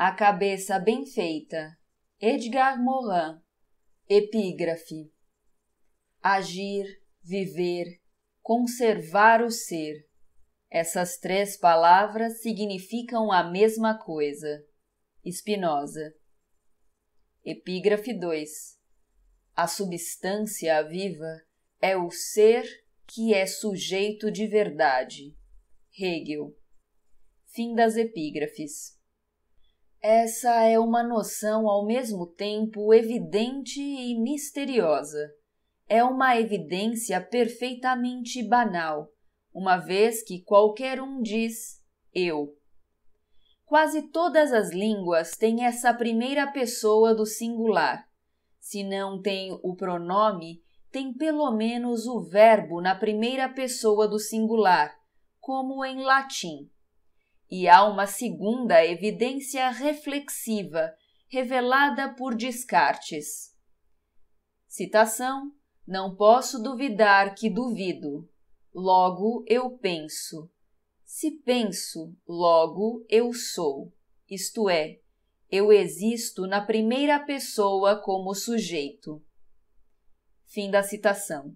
A cabeça bem feita. Edgar Morin. Epígrafe. Agir, viver, conservar o ser. Essas três palavras significam a mesma coisa. Spinoza. Epígrafe 2. A substância viva é o ser que é sujeito de verdade. Hegel. Fim das epígrafes. Essa é uma noção ao mesmo tempo evidente e misteriosa. É uma evidência perfeitamente banal, uma vez que qualquer um diz eu. Quase todas as línguas têm essa primeira pessoa do singular. Se não tem o pronome, tem pelo menos o verbo na primeira pessoa do singular, como em latim. E há uma segunda evidência reflexiva, revelada por Descartes. Citação: não posso duvidar que duvido. Logo eu penso. Se penso, logo eu sou. Isto é, eu existo na primeira pessoa como sujeito. Fim da citação.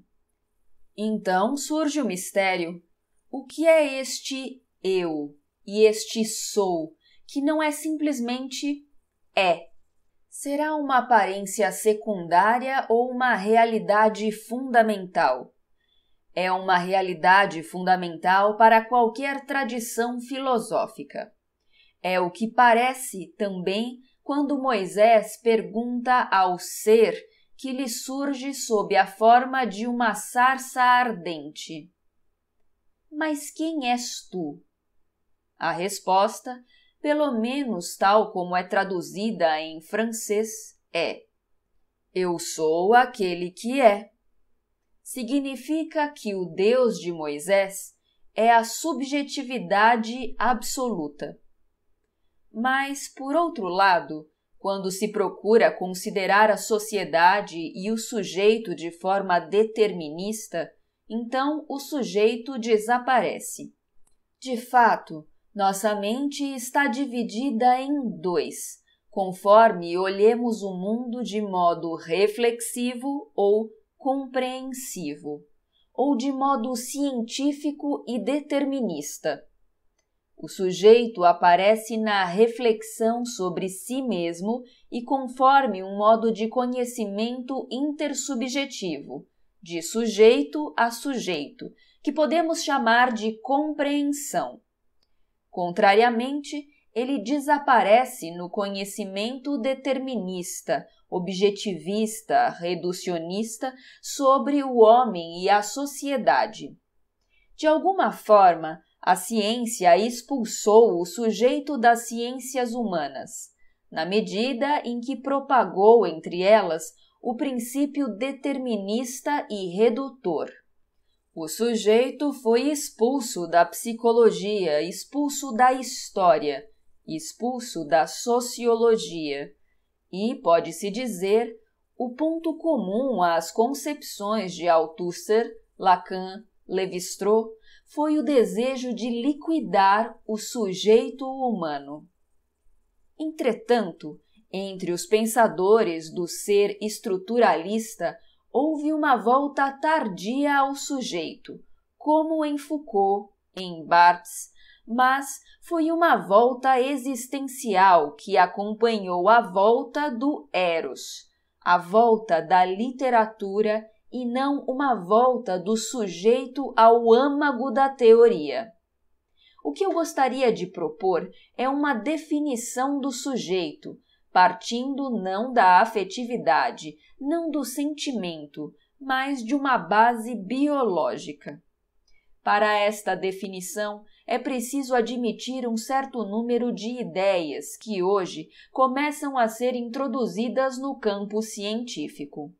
Então surge o mistério. O que é este eu e este sou, que não é simplesmente é? Será uma aparência secundária ou uma realidade fundamental? É uma realidade fundamental para qualquer tradição filosófica. É o que parece também quando Moisés pergunta ao ser que lhe surge sob a forma de uma sarça ardente: mas quem és tu? A resposta, pelo menos tal como é traduzida em francês, é: eu sou aquele que é. Significa que o Deus de Moisés é a subjetividade absoluta. Mas, por outro lado, quando se procura considerar a sociedade e o sujeito de forma determinista, então o sujeito desaparece. De fato, nossa mente está dividida em dois, conforme olhemos o mundo de modo reflexivo ou compreensivo, ou de modo científico e determinista. O sujeito aparece na reflexão sobre si mesmo e conforme um modo de conhecimento intersubjetivo, de sujeito a sujeito, que podemos chamar de compreensão. Contrariamente, ele desaparece no conhecimento determinista, objetivista, reducionista sobre o homem e a sociedade. De alguma forma, a ciência expulsou o sujeito das ciências humanas, na medida em que propagou entre elas o princípio determinista e redutor. O sujeito foi expulso da psicologia, expulso da história, expulso da sociologia. E, pode-se dizer, o ponto comum às concepções de Althusser, Lacan, Lévi-Strauss foi o desejo de liquidar o sujeito humano. Entretanto, entre os pensadores do ser estruturalista, houve uma volta tardia ao sujeito, como em Foucault, em Barthes, mas foi uma volta existencial que acompanhou a volta do Eros, a volta da literatura e não uma volta do sujeito ao âmago da teoria. O que eu gostaria de propor é uma definição do sujeito, partindo não da afetividade, não do sentimento, mas de uma base biológica. Para esta definição, é preciso admitir um certo número de ideias que hoje começam a ser introduzidas no campo científico.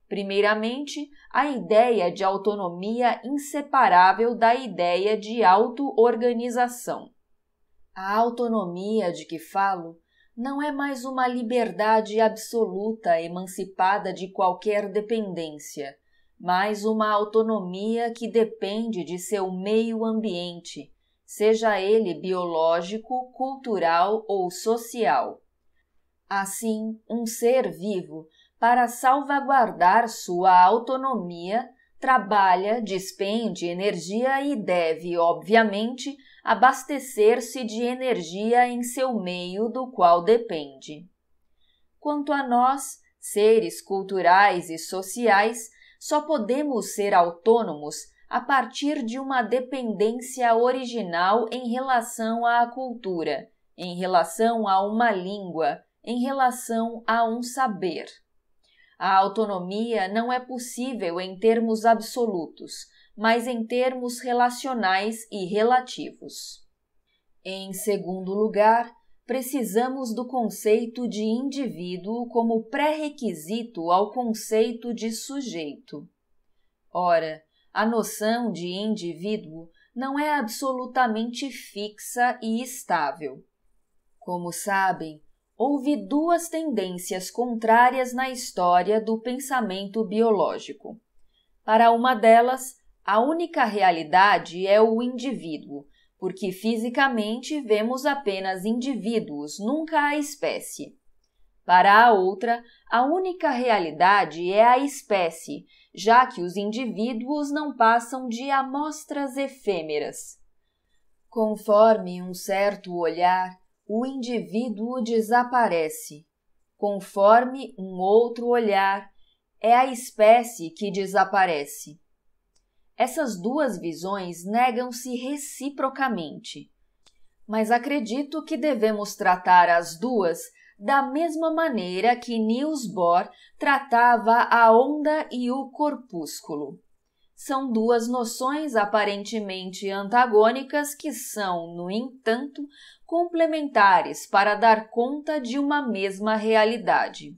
Primeiramente, a ideia de autonomia inseparável da ideia de auto-organização. A autonomia de que falo não é mais uma liberdade absoluta emancipada de qualquer dependência, mas uma autonomia que depende de seu meio ambiente, seja ele biológico, cultural ou social. Assim, um ser vivo, para salvaguardar sua autonomia, trabalha, despende energia e deve, obviamente, abastecer-se de energia em seu meio do qual depende. Quanto a nós, seres culturais e sociais, só podemos ser autônomos a partir de uma dependência original em relação à cultura, em relação a uma língua, em relação a um saber. A autonomia não é possível em termos absolutos, mas em termos relacionais e relativos. Em segundo lugar, precisamos do conceito de indivíduo como pré-requisito ao conceito de sujeito. Ora, a noção de indivíduo não é absolutamente fixa e estável. Como sabem, houve duas tendências contrárias na história do pensamento biológico. Para uma delas, a única realidade é o indivíduo, porque fisicamente vemos apenas indivíduos, nunca a espécie. Para a outra, a única realidade é a espécie, já que os indivíduos não passam de amostras efêmeras. Conforme um certo olhar, o indivíduo desaparece. Conforme um outro olhar, é a espécie que desaparece. Essas duas visões negam-se reciprocamente, mas acredito que devemos tratar as duas da mesma maneira que Niels Bohr tratava a onda e o corpúsculo. São duas noções aparentemente antagônicas que são, no entanto, complementares para dar conta de uma mesma realidade.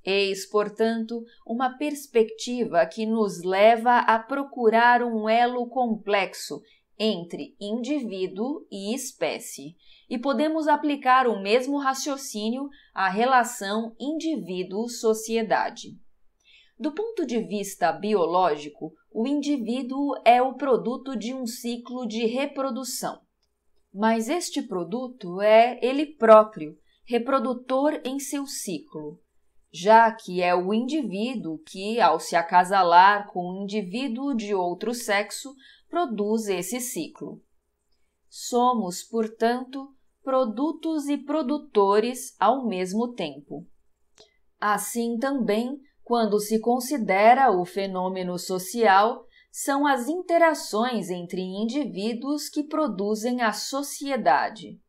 Eis, portanto, uma perspectiva que nos leva a procurar um elo complexo entre indivíduo e espécie, e podemos aplicar o mesmo raciocínio à relação indivíduo-sociedade. Do ponto de vista biológico, o indivíduo é o produto de um ciclo de reprodução. Mas este produto é ele próprio, reprodutor em seu ciclo, já que é o indivíduo que, ao se acasalar com um indivíduo de outro sexo, produz esse ciclo. Somos, portanto, produtos e produtores ao mesmo tempo. Assim também, quando se considera o fenômeno social, são as interações entre indivíduos que produzem a sociedade.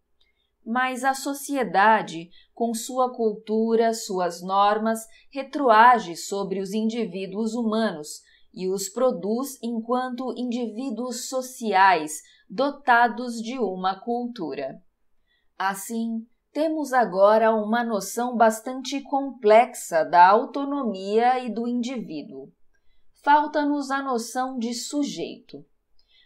Mas a sociedade, com sua cultura, suas normas, retroage sobre os indivíduos humanos e os produz enquanto indivíduos sociais dotados de uma cultura. Assim, temos agora uma noção bastante complexa da autonomia e do indivíduo. Falta-nos a noção de sujeito.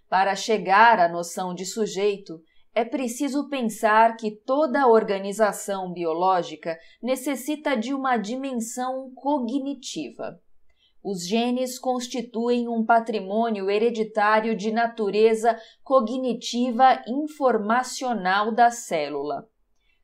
Para chegar à noção de sujeito, é preciso pensar que toda organização biológica necessita de uma dimensão cognitiva. Os genes constituem um patrimônio hereditário de natureza cognitiva informacional da célula.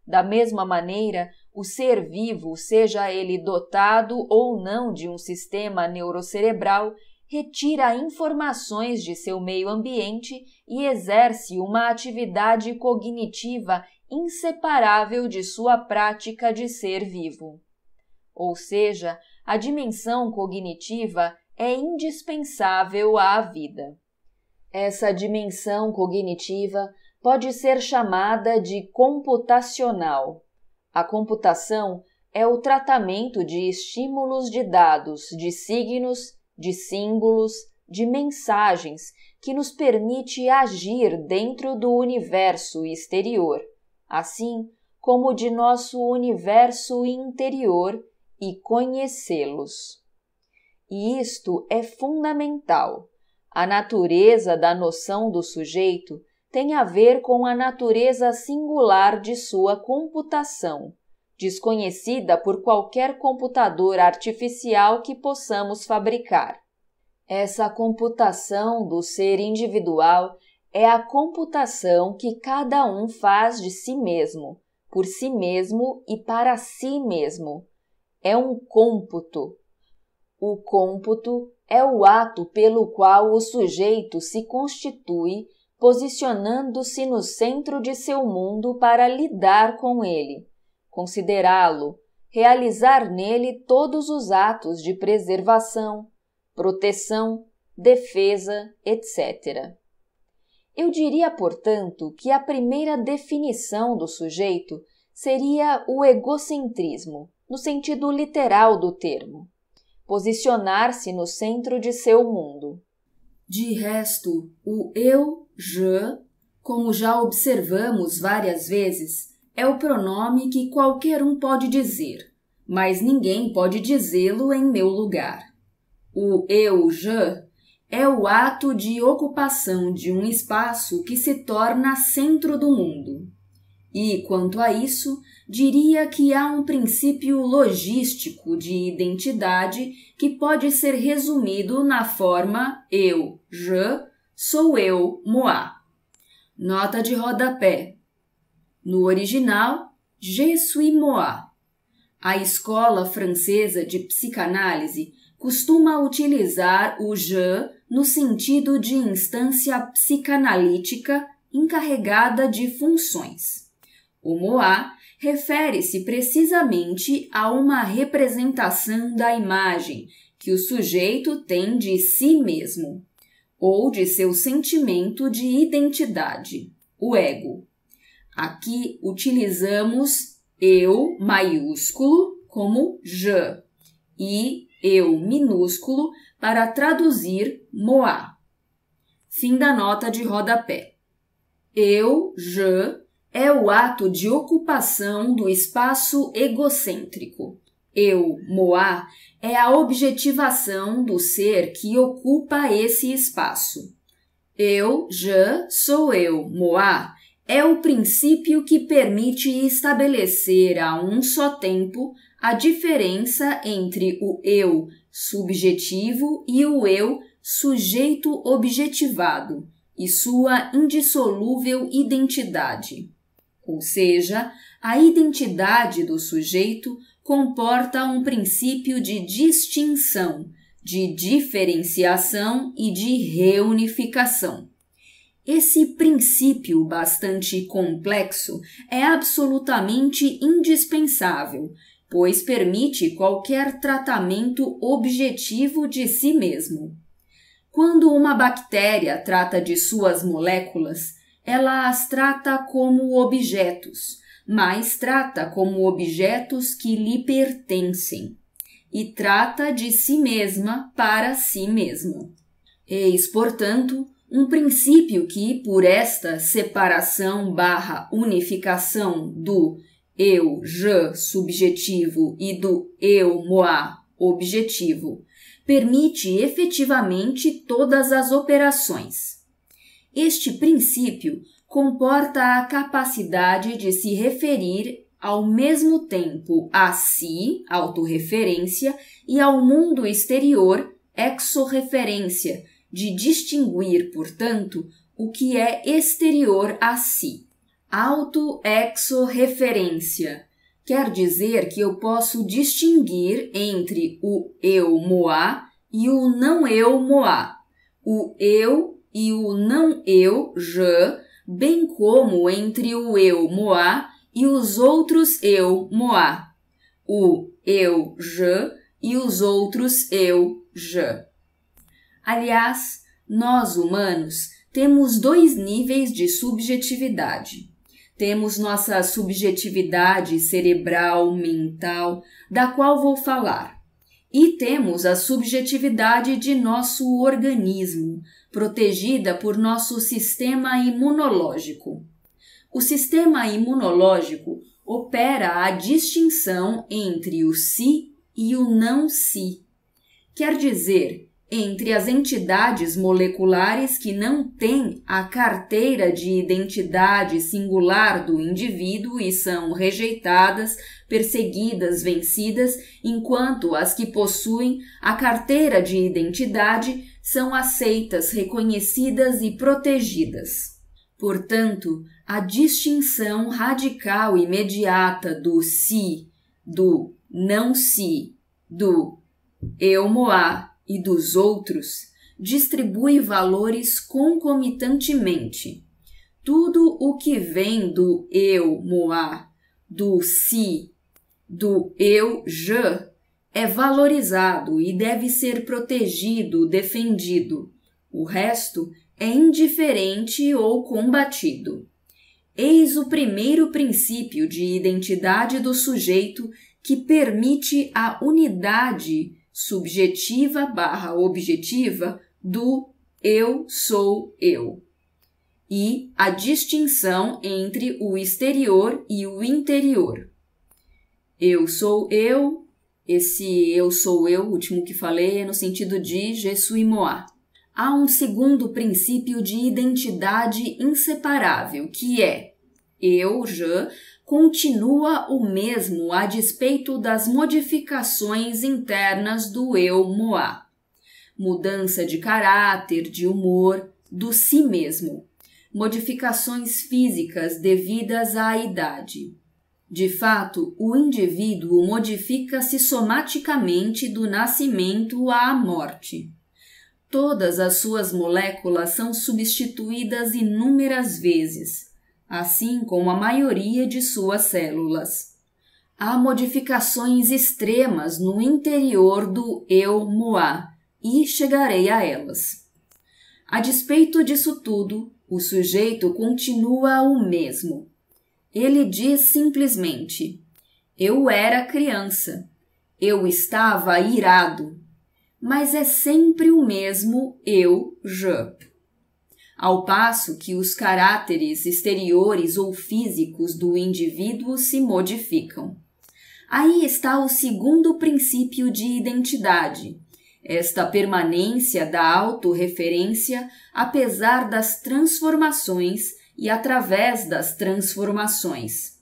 Da mesma maneira, o ser vivo, seja ele dotado ou não de um sistema neurocerebral, retira informações de seu meio ambiente e exerce uma atividade cognitiva inseparável de sua prática de ser vivo. Ou seja, a dimensão cognitiva é indispensável à vida. Essa dimensão cognitiva pode ser chamada de computacional. A computação é o tratamento de estímulos de dados, de signos, de símbolos, de mensagens que nos permite agir dentro do universo exterior, assim como de nosso universo interior e conhecê-los. E isto é fundamental. A natureza da noção do sujeito tem a ver com a natureza singular de sua computação, desconhecida por qualquer computador artificial que possamos fabricar. Essa computação do ser individual é a computação que cada um faz de si mesmo, por si mesmo e para si mesmo. É um cômputo. O cômputo é o ato pelo qual o sujeito se constitui, posicionando-se no centro de seu mundo para lidar com ele, considerá-lo, realizar nele todos os atos de preservação, proteção, defesa, etc. Eu diria, portanto, que a primeira definição do sujeito seria o egocentrismo, no sentido literal do termo. Posicionar-se no centro de seu mundo. De resto, o eu, je, como já observamos várias vezes, é o pronome que qualquer um pode dizer, mas ninguém pode dizê-lo em meu lugar. O eu, je, é o ato de ocupação de um espaço que se torna centro do mundo. E, quanto a isso, diria que há um princípio logístico de identidade que pode ser resumido na forma eu, je, sou eu, moi. Nota de rodapé. No original, je suis moi. A escola francesa de psicanálise costuma utilizar o je no sentido de instância psicanalítica encarregada de funções. O moi refere-se precisamente a uma representação da imagem que o sujeito tem de si mesmo, ou de seu sentimento de identidade, o ego. Aqui utilizamos eu maiúsculo como je e eu minúsculo para traduzir moi. Fim da nota de rodapé. Eu, je, é o ato de ocupação do espaço egocêntrico. Eu, moi, é a objetivação do ser que ocupa esse espaço. Eu, je, sou eu, moi, é o princípio que permite estabelecer a um só tempo a diferença entre o eu subjetivo e o eu sujeito objetivado e sua indissolúvel identidade. Ou seja, a identidade do sujeito comporta um princípio de distinção, de diferenciação e de reunificação. Esse princípio bastante complexo é absolutamente indispensável, pois permite qualquer tratamento objetivo de si mesmo. Quando uma bactéria trata de suas moléculas, ela as trata como objetos, mas trata como objetos que lhe pertencem, e trata de si mesma para si mesma. Eis, portanto, um princípio que, por esta separação/unificação do eu, je, subjetivo e do eu, moi, objetivo, permite efetivamente todas as operações. Este princípio comporta a capacidade de se referir ao mesmo tempo a si, autorreferência, e ao mundo exterior, exorreferência, de distinguir, portanto, o que é exterior a si. Auto-exorreferência quer dizer que eu posso distinguir entre o eu moi e o não eu moi, o eu e o não eu je, bem como entre o eu moi e os outros eu moi, o eu je e os outros eu je. Aliás, nós humanos temos dois níveis de subjetividade. Temos nossa subjetividade cerebral, mental, da qual vou falar. E temos a subjetividade de nosso organismo, protegida por nosso sistema imunológico. O sistema imunológico opera a distinção entre o si e o não si. Quer dizer entre as entidades moleculares que não têm a carteira de identidade singular do indivíduo e são rejeitadas, perseguidas, vencidas, enquanto as que possuem a carteira de identidade são aceitas, reconhecidas e protegidas. Portanto, a distinção radical imediata do si, do não si, do eu moá e dos outros distribui valores concomitantemente. Tudo o que vem do eu moá, do si, do eu je, é valorizado e deve ser protegido, defendido. O resto é indiferente ou combatido. Eis o primeiro princípio de identidade do sujeito que permite a unidade subjetiva/objetiva do eu sou eu e a distinção entre o exterior e o interior. Eu sou eu, esse eu sou eu, o último que falei, é no sentido de je suis moi. Há um segundo princípio de identidade inseparável, que é eu, je, continua o mesmo a despeito das modificações internas do eu moá. Mudança de caráter, de humor, do si mesmo. Modificações físicas devidas à idade. De fato, o indivíduo modifica-se somaticamente do nascimento à morte. Todas as suas moléculas são substituídas inúmeras vezes, assim como a maioria de suas células. Há modificações extremas no interior do eu moá, e chegarei a elas. A despeito disso tudo, o sujeito continua o mesmo. Ele diz simplesmente: eu era criança, eu estava irado, mas é sempre o mesmo eu, je. Ao passo que os caráteres exteriores ou físicos do indivíduo se modificam. Aí está o segundo princípio de identidade, esta permanência da autorreferência apesar das transformações e através das transformações.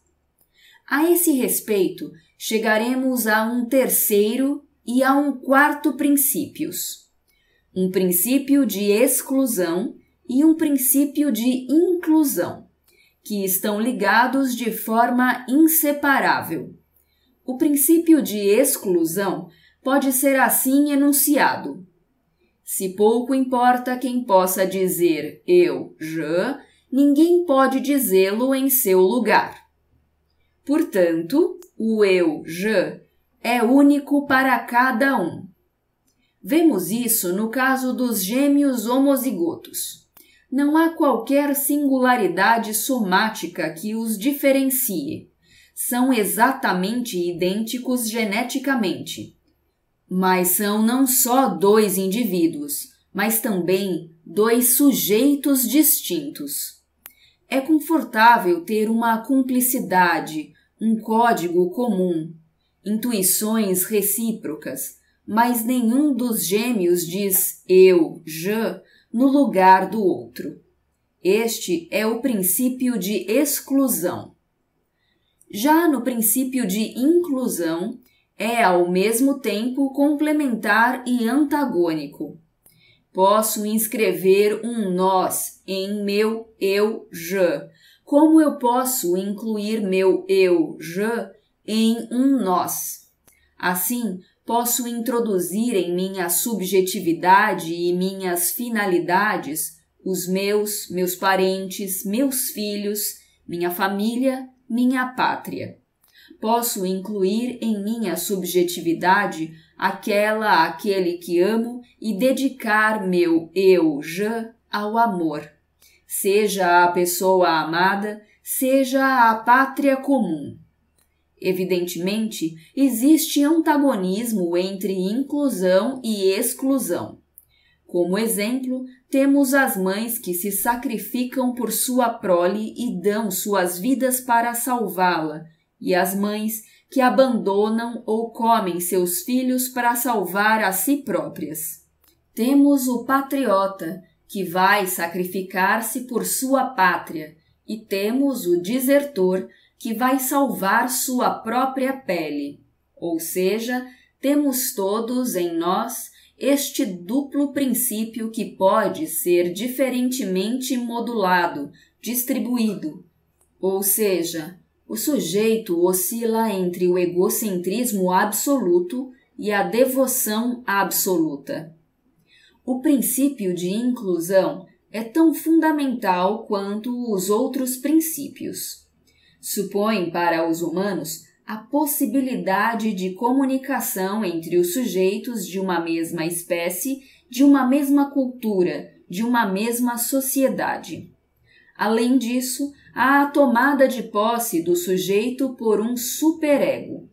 A esse respeito, chegaremos a um terceiro e a um quarto princípios. Um princípio de exclusão e um princípio de inclusão, que estão ligados de forma inseparável. O princípio de exclusão pode ser assim enunciado: se pouco importa quem possa dizer eu, je, ninguém pode dizê-lo em seu lugar. Portanto, o eu, je, é único para cada um. Vemos isso no caso dos gêmeos homozigotos. Não há qualquer singularidade somática que os diferencie. São exatamente idênticos geneticamente. Mas são não só dois indivíduos, mas também dois sujeitos distintos. É confortável ter uma cumplicidade, um código comum, intuições recíprocas, mas nenhum dos gêmeos diz eu, je, no lugar do outro. Este é o princípio de exclusão. Já no princípio de inclusão, é ao mesmo tempo complementar e antagônico. Posso inscrever um nós em meu eu, je, como eu posso incluir meu eu, je, em um nós. Assim, posso introduzir em minha subjetividade e minhas finalidades os meus parentes, meus filhos, minha família, minha pátria. Posso incluir em minha subjetividade aquele que amo e dedicar meu eu, je, ao amor. Seja a pessoa amada, seja a pátria comum. Evidentemente, existe antagonismo entre inclusão e exclusão. Como exemplo, temos as mães que se sacrificam por sua prole e dão suas vidas para salvá-la, e as mães que abandonam ou comem seus filhos para salvar a si próprias. Temos o patriota, que vai sacrificar-se por sua pátria, e temos o desertor, que vai salvar sua própria pele. Ou seja, temos todos em nós este duplo princípio que pode ser diferentemente modulado, distribuído. Ou seja, o sujeito oscila entre o egocentrismo absoluto e a devoção absoluta. O princípio de inclusão é tão fundamental quanto os outros princípios. Supõe para os humanos a possibilidade de comunicação entre os sujeitos de uma mesma espécie, de uma mesma cultura, de uma mesma sociedade. Além disso, há a tomada de posse do sujeito por um superego.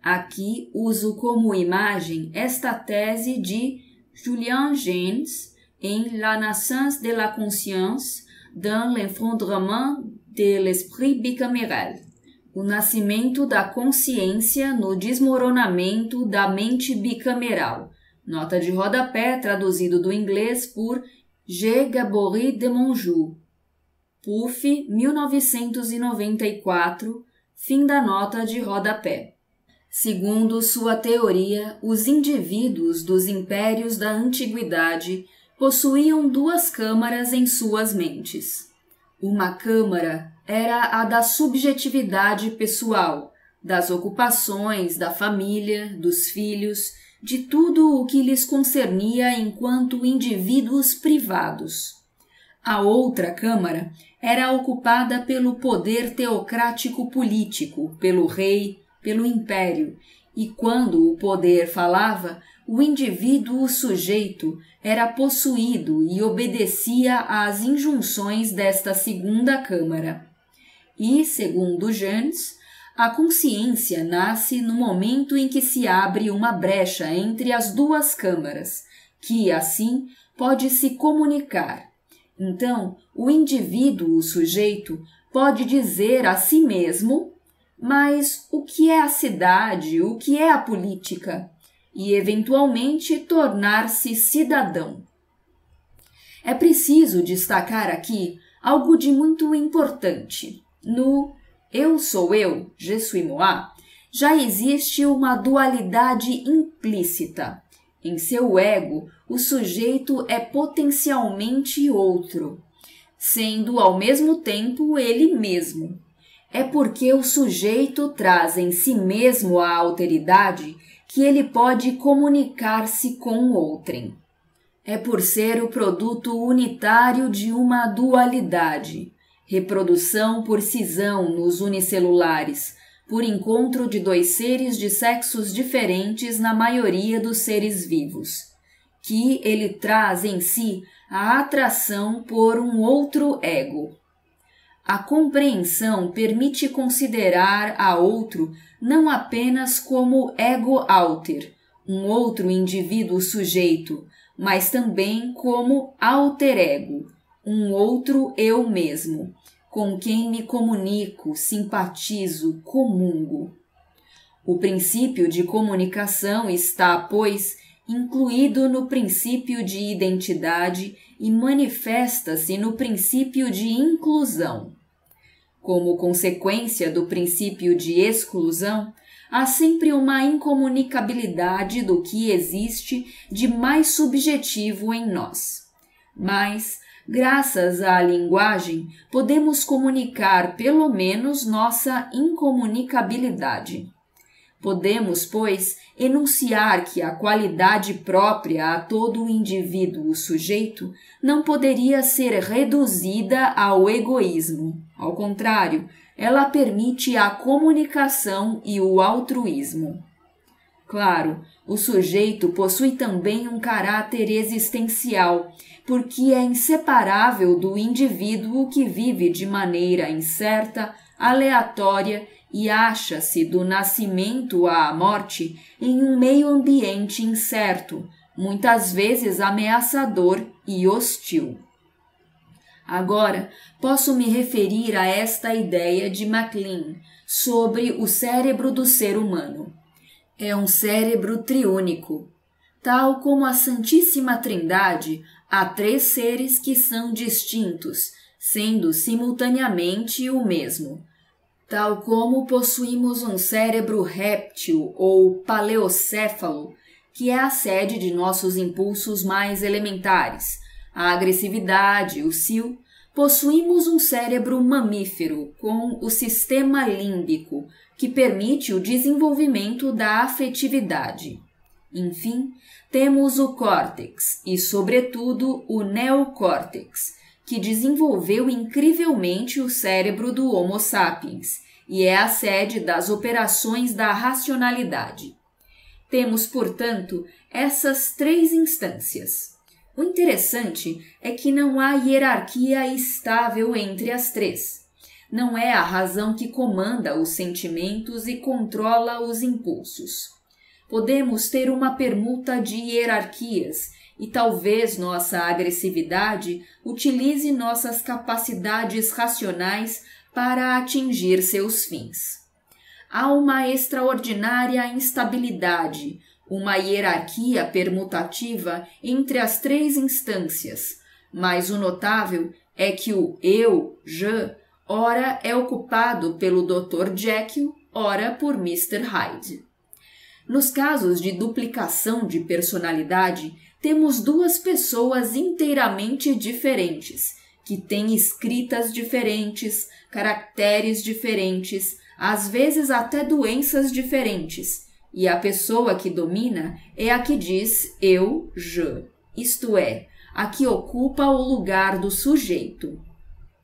Aqui uso como imagem esta tese de Julian Jaynes em La naissance de la conscience dans l'effondrement de l'esprit bicaméral. O nascimento da consciência no desmoronamento da mente bicameral. Nota de rodapé traduzido do inglês por G. Gabory de Monjou. PUF 1994, fim da nota de rodapé. Segundo sua teoria, os indivíduos dos impérios da antiguidade possuíam duas câmaras em suas mentes. Uma câmara era a da subjetividade pessoal, das ocupações, da família, dos filhos, de tudo o que lhes concernia enquanto indivíduos privados. A outra câmara era ocupada pelo poder teocrático político, pelo rei, pelo império, e quando o poder falava, o indivíduo sujeito era possuído e obedecia às injunções desta segunda câmara. E, segundo Jaynes, a consciência nasce no momento em que se abre uma brecha entre as duas câmaras, que, assim, pode se comunicar. Então, o indivíduo sujeito pode dizer a si mesmo: mas o que é a cidade, o que é a política? E, eventualmente, tornar-se cidadão. É preciso destacar aqui algo de muito importante. No eu sou eu, je suis moi, já existe uma dualidade implícita. Em seu ego, o sujeito é potencialmente outro, sendo ao mesmo tempo ele mesmo. É porque o sujeito traz em si mesmo a alteridade que ele pode comunicar-se com outrem. É por ser o produto unitário de uma dualidade, reprodução por cisão nos unicelulares, por encontro de dois seres de sexos diferentes na maioria dos seres vivos, que ele traz em si a atração por um outro ego. A compreensão permite considerar a outro não apenas como ego alter, um outro indivíduo sujeito, mas também como alter ego, um outro eu mesmo, com quem me comunico, simpatizo, comungo. O princípio de comunicação está, pois, incluído no princípio de identidade e manifesta-se no princípio de inclusão. Como consequência do princípio de exclusão, há sempre uma incomunicabilidade do que existe de mais subjetivo em nós. Mas, graças à linguagem, podemos comunicar pelo menos nossa incomunicabilidade. Podemos, pois, enunciar que a qualidade própria a todo indivíduo sujeito não poderia ser reduzida ao egoísmo. Ao contrário, ela permite a comunicação e o altruísmo. Claro, o sujeito possui também um caráter existencial, porque é inseparável do indivíduo que vive de maneira incerta, aleatória e acha-se do nascimento à morte em um meio ambiente incerto, muitas vezes ameaçador e hostil. Agora, posso me referir a esta ideia de MacLean sobre o cérebro do ser humano. É um cérebro triúnico. Tal como a Santíssima Trindade, há 3 seres que são distintos, sendo simultaneamente o mesmo. Tal como possuímos um cérebro réptil ou paleocéfalo, que é a sede de nossos impulsos mais elementares, a agressividade, o cio, possuímos um cérebro mamífero com o sistema límbico, que permite o desenvolvimento da afetividade. Enfim, temos o córtex e, sobretudo, o neocórtex, que desenvolveu incrivelmente o cérebro do Homo sapiens e é a sede das operações da racionalidade. Temos, portanto, essas 3 instâncias. O interessante é que não há hierarquia estável entre as 3. Não é a razão que comanda os sentimentos e controla os impulsos. Podemos ter uma permuta de hierarquias e talvez nossa agressividade utilize nossas capacidades racionais para atingir seus fins. Há uma extraordinária instabilidade, uma hierarquia permutativa entre as 3 instâncias, mas o notável é que o eu, je, ora é ocupado pelo Dr. Jekyll, ora por Mr. Hyde. Nos casos de duplicação de personalidade, temos 2 pessoas inteiramente diferentes, que têm escritas diferentes, caracteres diferentes, às vezes até doenças diferentes, e a pessoa que domina é a que diz eu, je, isto é, a que ocupa o lugar do sujeito.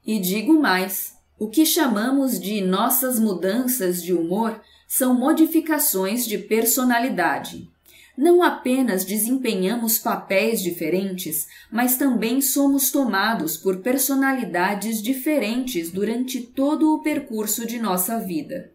E digo mais, o que chamamos de nossas mudanças de humor são modificações de personalidade. Não apenas desempenhamos papéis diferentes, mas também somos tomados por personalidades diferentes durante todo o percurso de nossa vida.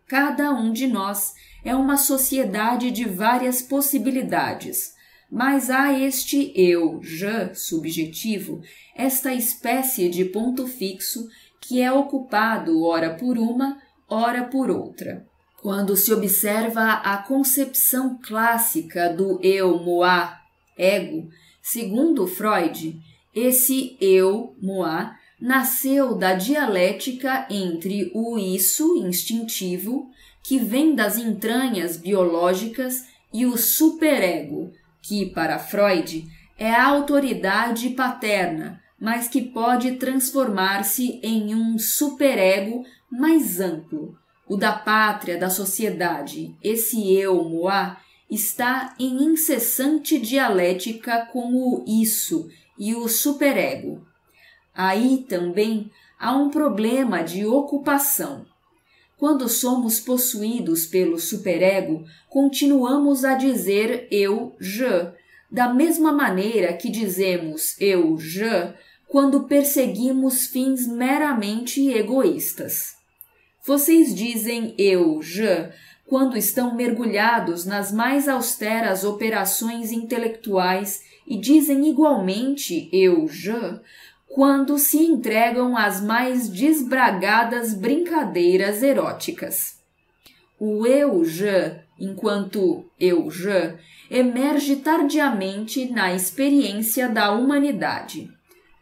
Cada um de nós é uma sociedade de várias possibilidades, mas há este eu, je, subjetivo, esta espécie de ponto fixo que é ocupado ora por uma, ora por outra. Quando se observa a concepção clássica do eu, moi, ego, segundo Freud, esse eu, moi, nasceu da dialética entre o isso instintivo, que vem das entranhas biológicas, e o superego, que, para Freud, é a autoridade paterna, mas que pode transformar-se em um superego mais amplo. O da pátria, da sociedade, esse eu, moi, está em incessante dialética com o isso e o superego. Aí também há um problema de ocupação. Quando somos possuídos pelo superego, continuamos a dizer eu, je, da mesma maneira que dizemos eu, je, quando perseguimos fins meramente egoístas. Vocês dizem eu, je, quando estão mergulhados nas mais austeras operações intelectuais e dizem igualmente eu, je, quando se entregam às mais desbragadas brincadeiras eróticas. O eu, je, enquanto eu, je, emerge tardiamente na experiência da humanidade.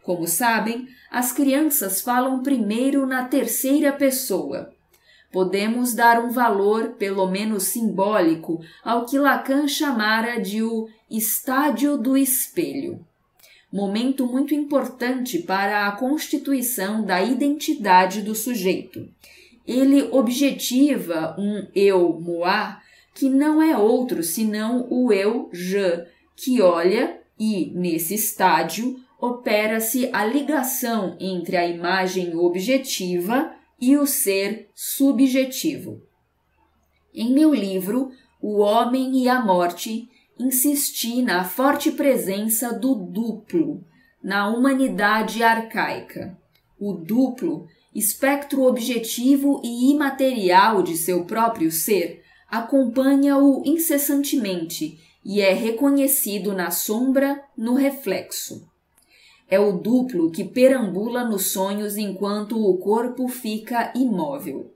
Como sabem, as crianças falam primeiro na 3ª pessoa. Podemos dar um valor, pelo menos simbólico, ao que Lacan chamara de o estádio do espelho. Momento muito importante para a constituição da identidade do sujeito. Ele objetiva um eu, moi, que não é outro senão o eu, je, que olha e, nesse estádio, opera-se a ligação entre a imagem objetiva e o ser subjetivo. Em meu livro, O Homem e a Morte, insisti na forte presença do duplo na humanidade arcaica. O duplo, espectro objetivo e imaterial de seu próprio ser, acompanha-o incessantemente e é reconhecido na sombra, no reflexo. É o duplo que perambula nos sonhos enquanto o corpo fica imóvel.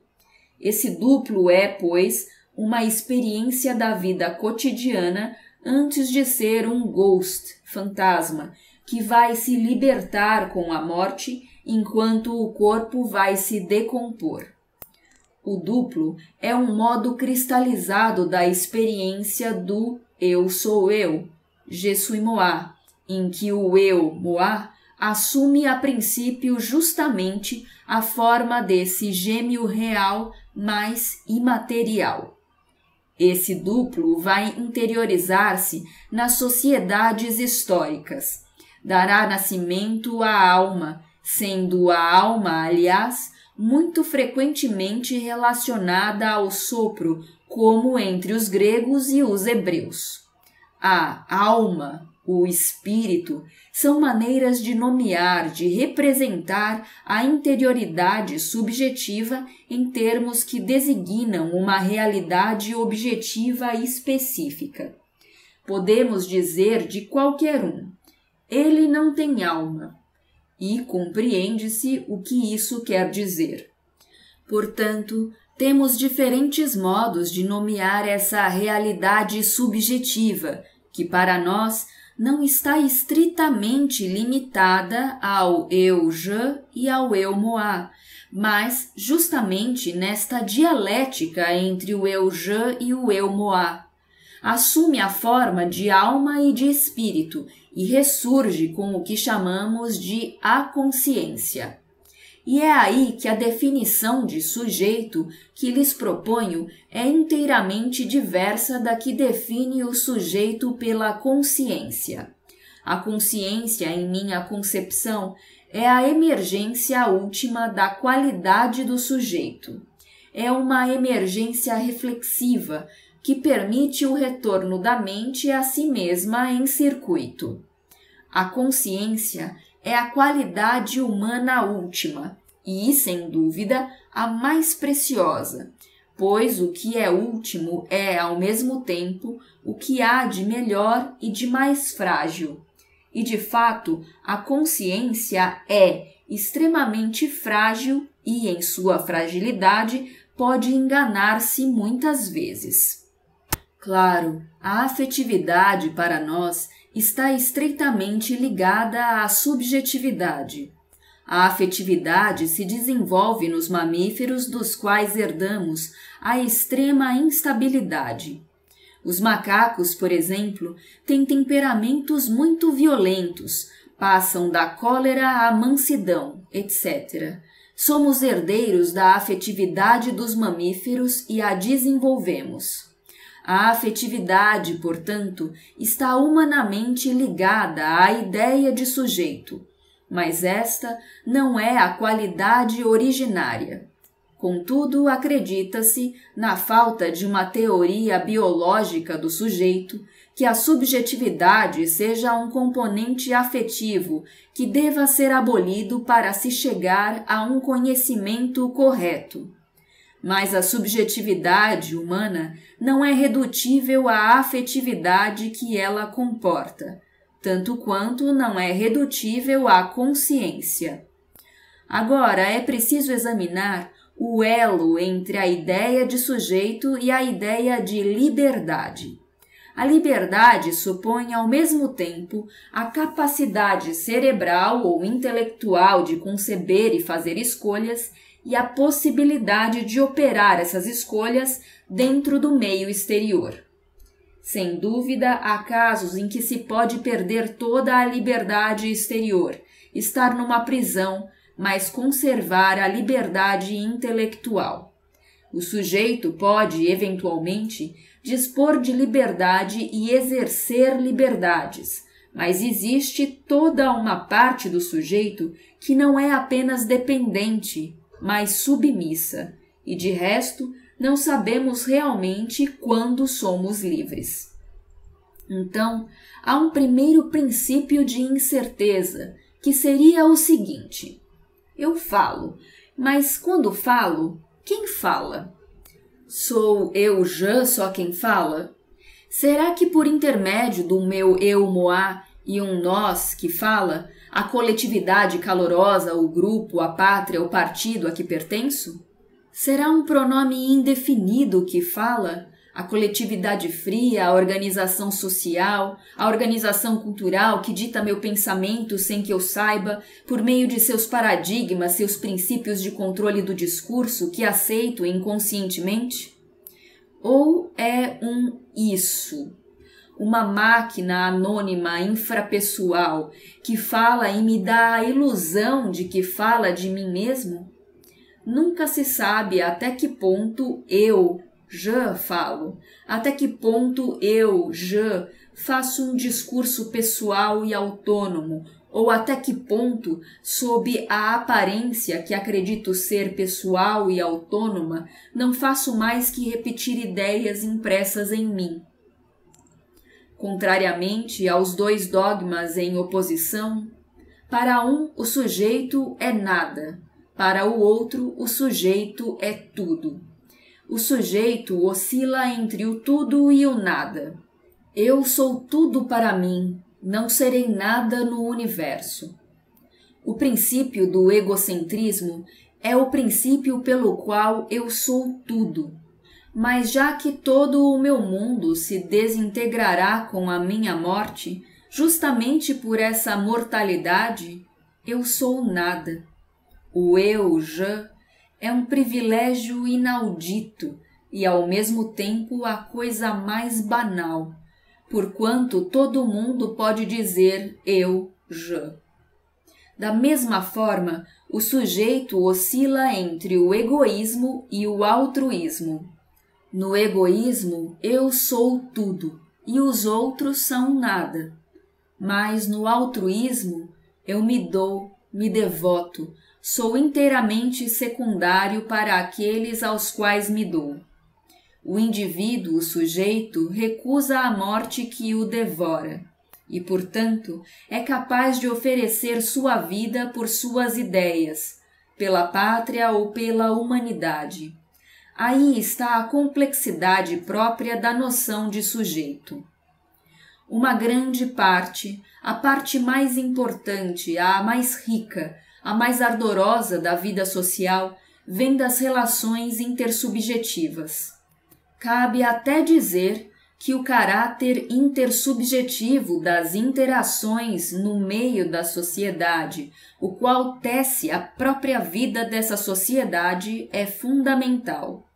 Esse duplo é, pois, uma experiência da vida cotidiana antes de ser um ghost, fantasma, que vai se libertar com a morte enquanto o corpo vai se decompor. O duplo é um modo cristalizado da experiência do eu sou eu, je suis moi, em que o eu, moi, assume a princípio justamente a forma desse gêmeo real mais imaterial. Esse duplo vai interiorizar-se nas sociedades históricas, dará nascimento à alma, sendo a alma, aliás, muito frequentemente relacionada ao sopro, como entre os gregos e os hebreus. A alma, o espírito, são maneiras de nomear, de representar a interioridade subjetiva em termos que designam uma realidade objetiva específica. Podemos dizer de qualquer um: ele não tem alma. E compreende-se o que isso quer dizer. Portanto, temos diferentes modos de nomear essa realidade subjetiva, que para nós não está estritamente limitada ao eu-je e ao eu-moi, mas justamente nesta dialética entre o eu-je e o eu-moi. Assume a forma de alma e de espírito e ressurge com o que chamamos de a consciência. E é aí que a definição de sujeito que lhes proponho é inteiramente diversa da que define o sujeito pela consciência. A consciência, em minha concepção, é a emergência última da qualidade do sujeito. É uma emergência reflexiva que permite o retorno da mente a si mesma em circuito. A consciência é a qualidade humana última e, sem dúvida, a mais preciosa, pois o que é último é, ao mesmo tempo, o que há de melhor e de mais frágil. E, de fato, a consciência é extremamente frágil e, em sua fragilidade, pode enganar-se muitas vezes. Claro, a afetividade para nós está estreitamente ligada à subjetividade. A afetividade se desenvolve nos mamíferos dos quais herdamos a extrema instabilidade. Os macacos, por exemplo, têm temperamentos muito violentos, passam da cólera à mansidão, etc. Somos herdeiros da afetividade dos mamíferos e a desenvolvemos. A afetividade, portanto, está humanamente ligada à ideia de sujeito, mas esta não é a qualidade originária. Contudo, acredita-se, na falta de uma teoria biológica do sujeito, que a subjetividade seja um componente afetivo que deva ser abolido para se chegar a um conhecimento correto. Mas a subjetividade humana não é redutível à afetividade que ela comporta, tanto quanto não é redutível à consciência. Agora, é preciso examinar o elo entre a ideia de sujeito e a ideia de liberdade. A liberdade supõe ao mesmo tempo a capacidade cerebral ou intelectual de conceber e fazer escolhas e a possibilidade de operar essas escolhas dentro do meio exterior. Sem dúvida, há casos em que se pode perder toda a liberdade exterior, estar numa prisão, mas conservar a liberdade intelectual. O sujeito pode, eventualmente, dispor de liberdade e exercer liberdades, mas existe toda uma parte do sujeito que não é apenas dependente, mas submissa, e de resto não sabemos realmente quando somos livres. Então, há um primeiro princípio de incerteza, que seria o seguinte: eu falo, mas quando falo, quem fala? Sou eu-je só quem fala? Será que por intermédio do meu eu-moi e um nós que fala, a coletividade calorosa, o grupo, a pátria, o partido a que pertenço? Será um pronome indefinido que fala, A coletividade fria, a organização social, a organização cultural que dita meu pensamento sem que eu saiba, por meio de seus paradigmas, seus princípios de controle do discurso que aceito inconscientemente? Ou é um isso, uma máquina anônima infrapessoal que fala e me dá a ilusão de que fala de mim mesmo? Nunca se sabe até que ponto je falo, até que ponto je faço um discurso pessoal e autônomo, ou até que ponto, sob a aparência que acredito ser pessoal e autônoma, não faço mais que repetir ideias impressas em mim. Contrariamente aos dois dogmas em oposição, para um o sujeito é nada, para o outro o sujeito é tudo. O sujeito oscila entre o tudo e o nada. Eu sou tudo para mim, não serei nada no universo. O princípio do egocentrismo é o princípio pelo qual eu sou tudo. Mas já que todo o meu mundo se desintegrará com a minha morte, justamente por essa mortalidade, eu sou nada. O je é um privilégio inaudito e, ao mesmo tempo, a coisa mais banal, porquanto todo mundo pode dizer je. Da mesma forma, o sujeito oscila entre o egoísmo e o altruísmo. No egoísmo, eu sou tudo e os outros são nada. Mas no altruísmo, eu me dou, me devoto, sou inteiramente secundário para aqueles aos quais me dou. O indivíduo, o sujeito, recusa a morte que o devora e, portanto, é capaz de oferecer sua vida por suas ideias, pela pátria ou pela humanidade. Aí está a complexidade própria da noção de sujeito. Uma grande parte, a parte mais importante, a mais rica, a mais ardorosa da vida social, vem das relações intersubjetivas. Cabe até dizer que o caráter intersubjetivo das interações no meio da sociedade, o qual tece a própria vida dessa sociedade, é fundamental.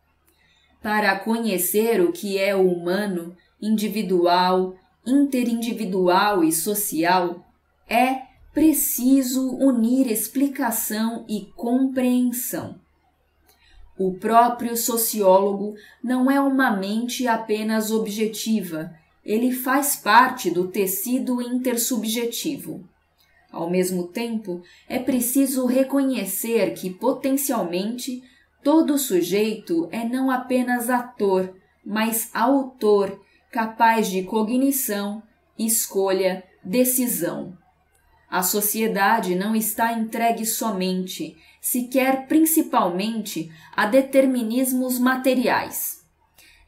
Para conhecer o que é o humano, individual, interindividual e social, é preciso unir explicação e compreensão. O próprio sociólogo não é uma mente apenas objetiva, ele faz parte do tecido intersubjetivo. Ao mesmo tempo, é preciso reconhecer que, potencialmente, todo sujeito é não apenas ator, mas autor, capaz de cognição, escolha, decisão. A sociedade não está entregue somente, sequer principalmente, a determinismos materiais.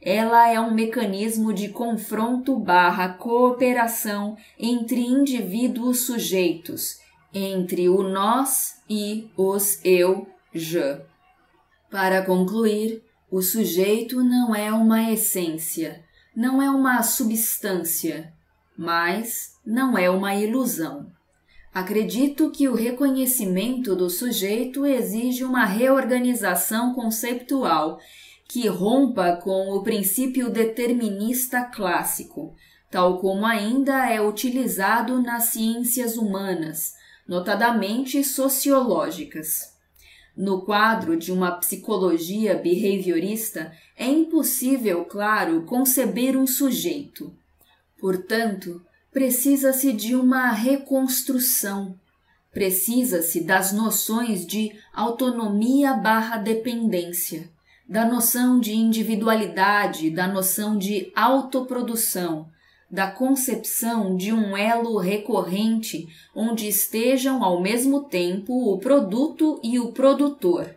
Ela é um mecanismo de confronto/cooperação entre indivíduos sujeitos, entre o nós e os je. Para concluir, o sujeito não é uma essência, não é uma substância, mas não é uma ilusão. Acredito que o reconhecimento do sujeito exige uma reorganização conceitual que rompa com o princípio determinista clássico, tal como ainda é utilizado nas ciências humanas, notadamente sociológicas. No quadro de uma psicologia behaviorista, é impossível, claro, conceber um sujeito. Portanto, precisa-se de uma reconstrução, precisa-se das noções de autonomia/dependência, da noção de individualidade, da noção de autoprodução, da concepção de um elo recorrente onde estejam ao mesmo tempo o produto e o produtor.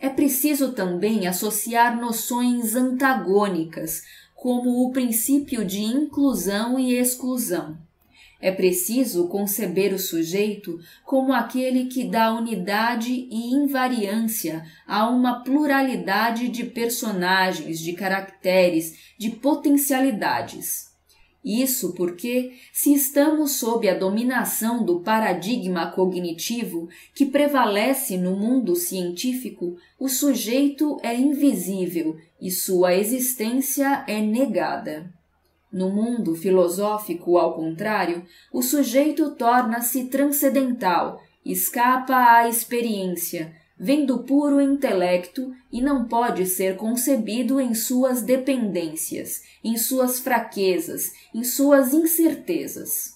É preciso também associar noções antagônicas, como o princípio de inclusão e exclusão. É preciso conceber o sujeito como aquele que dá unidade e invariância a uma pluralidade de personagens, de caracteres, de potencialidades. Isso porque, se estamos sob a dominação do paradigma cognitivo que prevalece no mundo científico, o sujeito é invisível e sua existência é negada. No mundo filosófico, ao contrário, o sujeito torna-se transcendental, escapa à experiência, vem do puro intelecto e não pode ser concebido em suas dependências, em suas fraquezas, em suas incertezas.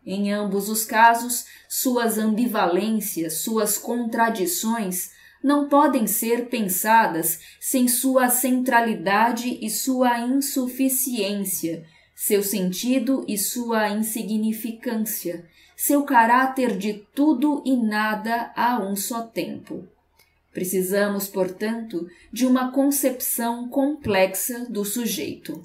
Em ambos os casos, suas ambivalências, suas contradições não podem ser pensadas sem sua centralidade e sua insuficiência, seu sentido e sua insignificância, seu caráter de tudo e nada a um só tempo. Precisamos, portanto, de uma concepção complexa do sujeito.